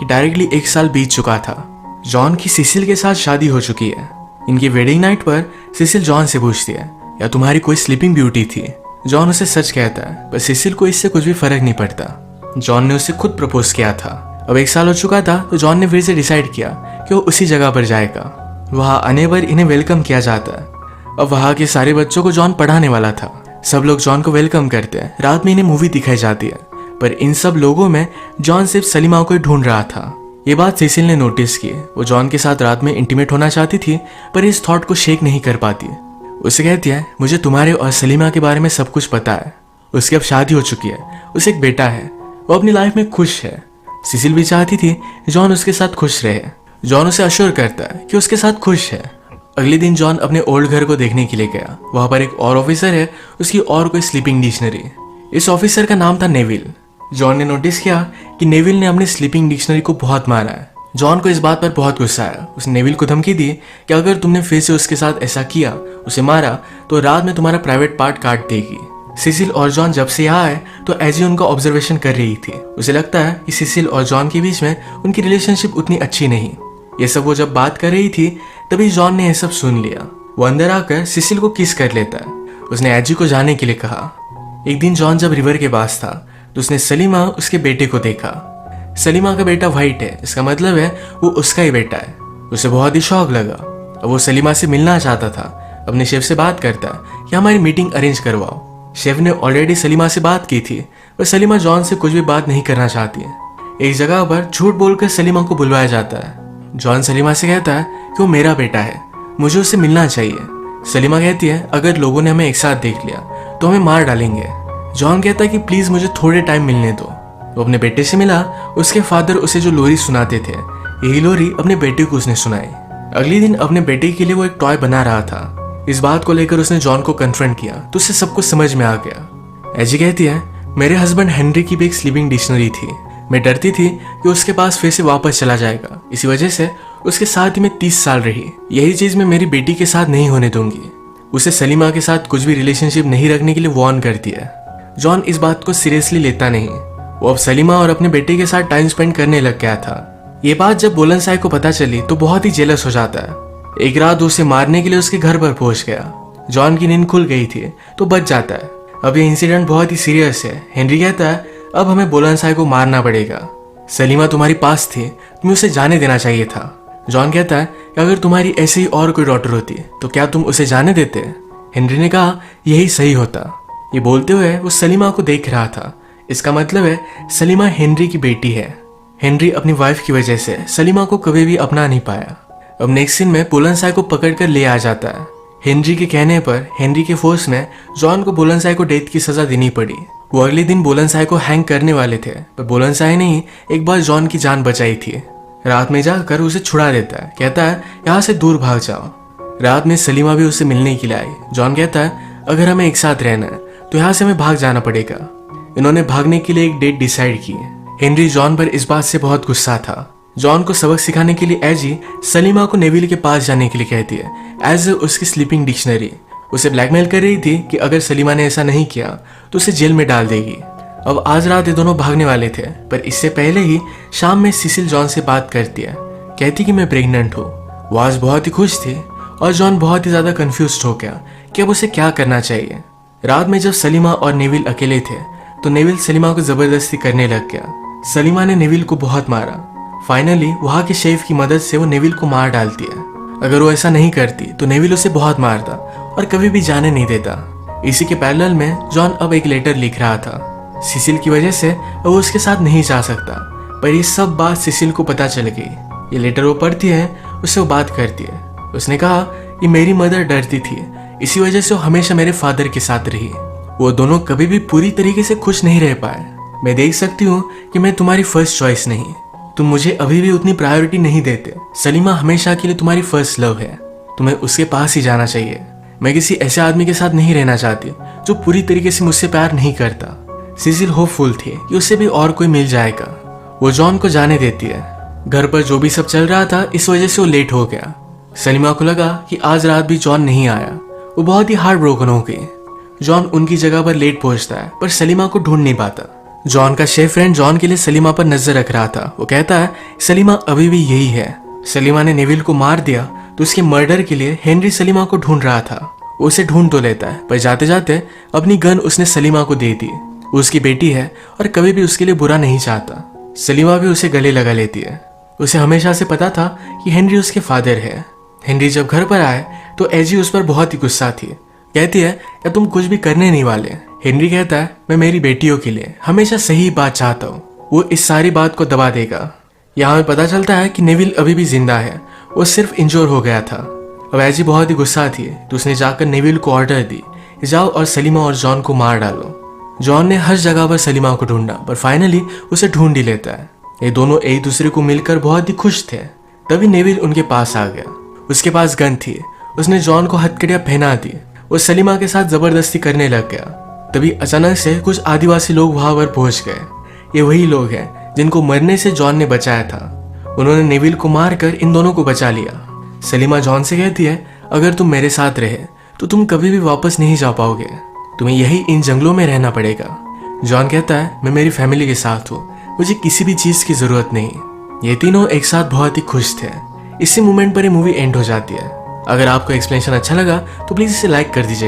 कि डायरेक्टली 1 साल बीत चुका था। जॉन की सिसिल के साथ शादी हो चुकी है। इनकी वेडिंग नाइट पर सिसिल जॉन से पूछती है, या तुम्हारी कोई स्लीपिंग ब्यूटी थी? जॉन उसे सच कहता है, पर सिसिल को इससे कुछ भी फर्क नहीं पड़ता। जॉन ने उसे खुद प्रपोज किया था। अब 1 साल हो चुका था तो जॉन ने फिर से डिसाइड किया कि वो उसी जगह पर जाएगा। वहां आने पर इन्हें वेलकम किया जाता है। अब वहां के सारे बच्चों को जॉन पढ़ाने वाला था। सब लोग जॉन को वेलकम करते हैं। रात में इन्हें मूवी दिखाई जाती है, पर इन सब लोगों में जॉन सिर्फ सलीमा को ही ढूंढ रहा था। ये बात सिसिल ने नोटिस की। वो जॉन के साथ रात में इंटीमेट होना चाहती थी, पर इस थॉट को शेक नहीं कर पाती। उसे कहती है, मुझे तुम्हारे और सलीमा के बारे में सब कुछ पता है। उसकी अब शादी हो चुकी है, उसे एक बेटा है, वो अपनी लाइफ में खुश है। सिसिल भी चाहती थी जॉन उसके साथ खुश रहे। जॉन उसे अश्योर करता है कि उसके साथ खुश है। अगले दिन जॉन अपने ओल्ड घर को देखने के लिए गया। वहां पर एक और ऑफिसर है, उसकी और कोई स्लीपिंग डिक्शनरी। इस ऑफिसर का नाम था नेविल। जॉन ने नोटिस किया कि नेविल ने अपनी स्लीपिंग डिक्शनरी को बहुत मारा है। जॉन को इस बात पर बहुत गुस्सा आया। उसने नेविल को धमकी दी कि अगर तुमने फिर से उसके साथ ऐसा किया, उसे मारा, तो रात में तुम्हारा प्राइवेट पार्ट काट देगी। सिसिल और जॉन जब से यहाँ आए तो एजी उनका ऑब्जर्वेशन कर रही थी। उसे लगता है कि सिसिल और जॉन के बीच में उनकी रिलेशनशिप उतनी अच्छी नहीं। ये सब वो जब बात कर रही थी तभी जॉन ने यह सब सुन लिया। वो अंदर आकर सिसिल को किस कर लेता है। उसने एजी को जाने के लिए कहा। एक दिन जॉन जब रिवर के पास था तो उसने सलीमा उसके बेटे को देखा। सलीमा का बेटा वाइट है, इसका मतलब है वो उसका ही बेटा है। उसे बहुत ही शौक लगा। अब वो सलीमा से मिलना चाहता था। अपने शेफ से बात करता है कि हमारी मीटिंग अरेंज करवाओ। शेफ ने ऑलरेडी सलीमा से बात की थी, पर सलीमा जॉन से कुछ भी बात नहीं करना चाहती है। एक जगह पर झूठ बोलकर सलीमा को बुलवाया जाता है। जॉन सलीमा से कहता है कि वो मेरा बेटा है, मुझे उससे मिलना चाहिए। सलीमा कहती है, अगर लोगों ने हमें एक साथ देख लिया तो हमें मार डालेंगे। जॉन कहता है कि प्लीज मुझे थोड़े टाइम मिलने दो। वो अपने बेटे से मिला। उसके फादर उसे जो लोरी सुनाते थे, यही लोरी अपने बेटे को उसने सुनाई। अगले दिन अपने बेटे के लिए वो एक टॉय बना रहा था। इस बात को लेकर उसने जॉन को कन्फ्रंट किया तो उसे सब कुछ समझ में आ गया। एजी कहती है, मेरे हस्बैंड हेनरी की भी एक स्लीपिंग डिक्शनरी थी। मैं डरती थी कि उसके पास फिर से वापस चला जाएगा, इसी वजह से उसके साथ ही मैं 30 साल रही। यही चीज मैं मेरी बेटी के साथ नहीं होने दूंगी। उसे सलीमा के साथ कुछ भी रिलेशनशिप नहीं रखने के लिए वार्न करती है। जॉन इस बात को सीरियसली लेता नहीं। वो अब सलीमा और अपने बेटे के साथ टाइम स्पेंड करने लग गया था। ये बात जब बुलंदशाही को पता चली तो बहुत ही जेलस हो जाता है। एक रात उसे मारने के लिए उसके घर पर पहुंच गया। जॉन की नींद खुल गई थी तो बच जाता है। अब ये इंसिडेंट बहुत ही सीरियस है। हेनरी कहता है, अब हमें बुलंदशाही को मारना पड़ेगा। सलीमा तुम्हारी पास थी, तुम्हें उसे जाने देना चाहिए था। जॉन कहता है कि अगर तुम्हारी ऐसे ही और कोई डॉटर होती तो क्या तुम उसे जाने देते? हेनरी ने कहा, यही सही होता। ये बोलते हुए वो सलीमा को देख रहा था। इसका मतलब है सलीमा हेनरी की बेटी है। हेनरी अपनी वाइफ की वजह से सलीमा को कभी भी अपना नहीं पाया। अब नेक्स्ट सीन में बुलंदशाही को पकड़कर ले आ जाता है। हेनरी के कहने पर हेनरी के फोर्स में जॉन को बुलंदशाही को डेथ की सजा देनी पड़ी। वो अगले दिन बुलंदशाही को हैंग करने वाले थे, पर बुलंदशाही ने ही एक बार जॉन की जान बचाई थी। रात में जाकर उसे छुड़ा देता है। कहता है, यहाँ से दूर भाग जाओ। रात में सलीमा भी उससे मिलने के लिए आई। जॉन कहता है, अगर हमें एक साथ रहना है तो यहाँ से हमें भाग जाना पड़ेगा। इन्होंने भागने के लिए एक डेट डिसाइड की। हेनरी जॉन पर इस बात से बहुत गुस्सा था। जॉन को सबक सिखाने के लिए एजी सलीमा को नेविल के पास जाने के लिए कहती है, एज उसकी स्लीपिंग डिक्शनरी। उसे ब्लैकमेल कर रही थी कि अगर सलीमा ने ऐसा नहीं किया तो उसे जेल में डाल देगी। अब आज रात ये दोनों भागने वाले थे, पर इससे पहले ही शाम में सिसिल जॉन से बात करती है। कहती कि मैं प्रेग्नेंट हूँ। वो आज बहुत ही खुश थी और जॉन बहुत ही ज्यादा कंफ्यूज हो गया कि अब उसे क्या करना चाहिए। रात में जब सलीमा और नेविल अकेले थे तो नेविल सलीमा को जबरदस्ती करने लग गया। सलीमा ने नेविल को बहुत मारा। फाइनली वहां के शेफ की मदद से वो नेविल को मार डालती है। अगर वो ऐसा नहीं करती तो नेविल उसे बहुत मारता और कभी भी जाने नहीं देता। इसी के पैरेलल में जॉन अब एक लेटर लिख रहा था। सिसिल की वजह से वो उसके साथ नहीं जा सकता, पर ये सब बात सिसिल को पता चल गई। ये लेटर वो पढ़ती है, उससे वो बात करती है। उसने कहा, ये मेरी मदर डरती थी, इसी वजह से वो हमेशा मेरे फादर के साथ रही। वो दोनों कभी भी पूरी तरीके से खुश नहीं रह पाए। मैं देख सकती हूँ कि मैं तुम्हारी फर्स्ट चॉइस नहीं। तुम मुझे अभी भी उतनी प्रायोरिटी नहीं देते। सलीमा हमेशा के लिए तुम्हारी फर्स्ट लव है। तुम्हें उसके पास ही जाना चाहिए। मैं किसी ऐसे आदमी के साथ नहीं रहना चाहती जो पूरी तरीके से मुझसे प्यार नहीं करता। सिसिल होपफुल थी कि उससे भी और कोई मिल जाएगा। वो जॉन को जाने देती है। घर पर जो भी सब चल रहा था, इस वजह से वो लेट हो गया। सलीमा को लगा कि आज रात भी जॉन नहीं आया। वो बहुत ही हार्ट ब्रोकन हो गई। जॉन उनकी जगह पर लेट पहुंचता है, पर सलीमा को ढूंढ नहीं पाता। जॉन का शेफ फ्रेंड जॉन के लिए सलीमा पर नजर रख रहा था। वो कहता है सलीमा अभी भी यही है। सलीमा ने नेविल को मार दिया तो उसके मर्डर के लिए हेनरी सलीमा को ढूंढ रहा था। वो उसे ढूंढ तो लेता है, पर जाते जाते अपनी गन उसने सलीमा को दे दी। वो उसकी बेटी है और कभी भी उसके लिए बुरा नहीं चाहता। सलीमा भी उसे गले लगा लेती है। उसे हमेशा से पता था कि हेनरी उसके फादर है। हेनरी जब घर पर आए तो एजी उस पर बहुत ही गुस्सा थी। कहती है या तुम कुछ भी करने नहीं वाले। हेनरी कहता है मैं मेरी बेटियों के लिए हमेशा सही बात चाहता हूँ। वो इस सारी बात को दबा देगा। यहाँ हमें पता चलता है कि नेविल अभी भी जिंदा है, वो सिर्फ इंजोर हो गया था। अब एजी बहुत ही गुस्सा थी तो उसने जाकर नेविल को ऑर्डर दी, जाओ और सलीमा और जॉन को मार डालो। जॉन ने हर जगह पर सलीमा को ढूंढा पर फाइनली उसे ढूंढ ही लेता है। ये दोनों एक दूसरे को मिलकर बहुत ही खुश थे। तभी नेविल उनके पास आ गया। उसके पास गन थी। उसने जॉन को हथकड़ियां पहना दी। वो सलीमा के साथ जबरदस्ती करने लग गया। तभी अचानक से कुछ आदिवासी लोग वहां पर पहुंच गए। ये वही लोग हैं जिनको मरने से जॉन ने बचाया था। उन्होंने नेविल को मारकर इन दोनों को बचा लिया। सलीमा जॉन से कहती है अगर तुम मेरे साथ रहे तो तुम कभी भी वापस नहीं जा पाओगे, तुम्हें यही इन जंगलों में रहना पड़ेगा। जॉन कहता है मैं मेरी फैमिली के साथ हूँ, मुझे किसी भी चीज की जरूरत नहीं। ये तीनों एक साथ बहुत ही खुश थे। इसी मोमेंट पर ये मूवी एंड हो जाती है। अगर आपको एक्सप्लेनेशन अच्छा लगा तो प्लीज इसे लाइक कर दीजिए।